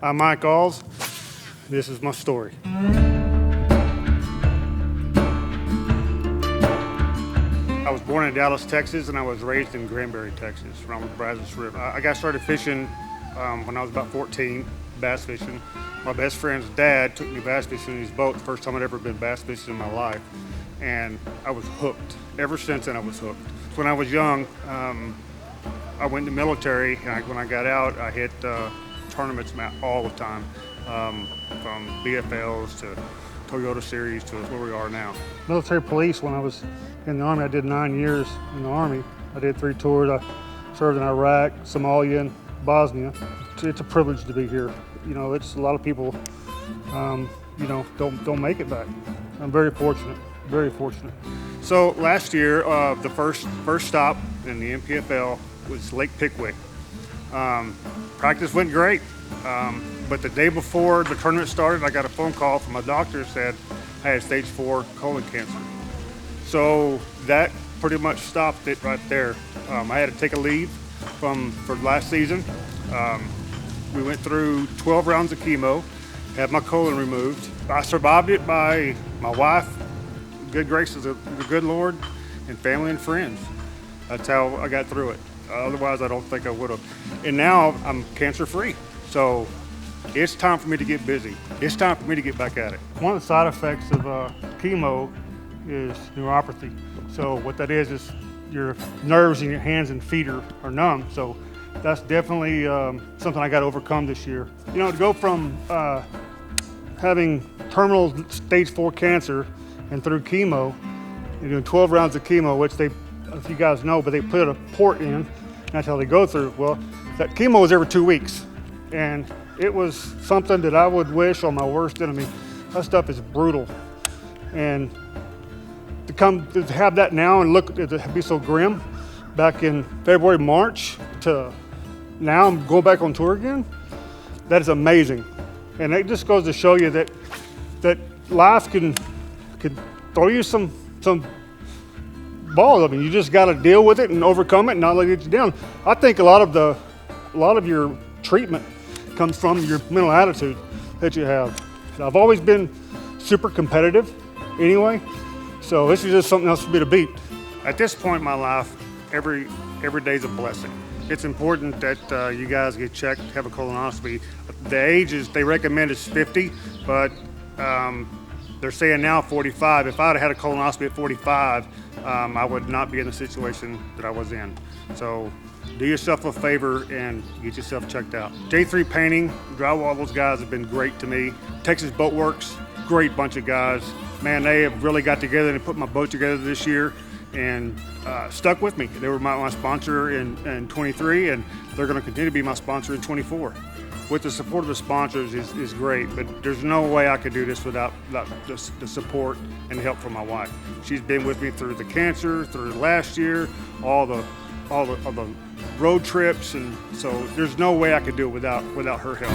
I'm Mike Alls. This is my story. I was born in Dallas, Texas, and I was raised in Granbury, Texas, around the Brazos River. I got started fishing when I was about 14, bass fishing. My best friend's dad took me bass fishing in his boat, the first time I'd ever been bass fishing in my life, and I was hooked. Ever since then, I was hooked. When I was young, I went in the military, and when I got out, I hit tournaments all the time, from BFLs to Toyota Series to where we are now. Military police, when I was in the Army, I did 9 years in the Army. I did 3 tours. I served in Iraq, Somalia, and Bosnia. It's a privilege to be here. You know, it's a lot of people, you know, don't make it back. I'm very fortunate, very fortunate. So last year, the first stop in the NPFL was Lake Pickwick. Practice went great, but the day before the tournament started, I got a phone call from my doctor that said I had stage 4 colon cancer. So that pretty much stopped it right there. I had to take a leave for last season. We went through 12 rounds of chemo, had my colon removed. I survived it by my wife, good graces of the good Lord, and family and friends. That's how I got through it. Otherwise, I don't think I would have. And now I'm cancer-free. So it's time for me to get busy. It's time for me to get back at it. One of the side effects of chemo is neuropathy. So what that is your nerves in your hands and feet are numb. So that's definitely something I got to overcome this year. You know, to go from having terminal stage 4 cancer and through chemo, you're doing 12 rounds of chemo, which they, if you guys know, but they put a port in, and that's how they go through. Well, that chemo was every 2 weeks, and it was something that I would wish on my worst enemy. That stuff is brutal, and to have that now and look to be so grim, back in February, March to now I'm going back on tour again. That is amazing, and it just goes to show you that life can throw you some balls. I mean, you just got to deal with it and overcome it and not let it get you down. I think a lot of your treatment comes from your mental attitude that you have. I've always been super competitive anyway, so this is just something else for me to beat. At this point in my life, every day is a blessing. It's important that you guys get checked, have a colonoscopy. The age they recommend is 50, but they're saying now 45. If I'd had a colonoscopy at 45, I would not be in the situation that I was in. So do yourself a favor and get yourself checked out. J3 Painting, Drywall, those guys have been great to me. Texas Boat Works, great bunch of guys. Man, they have really got together and put my boat together this year and stuck with me. They were my sponsor in 23, and they're gonna continue to be my sponsor in 24. With the support of the sponsors is great, but there's no way I could do this without the support and the help from my wife. She's been with me through the cancer, through last year, all the road trips, and so there's no way I could do it without her help.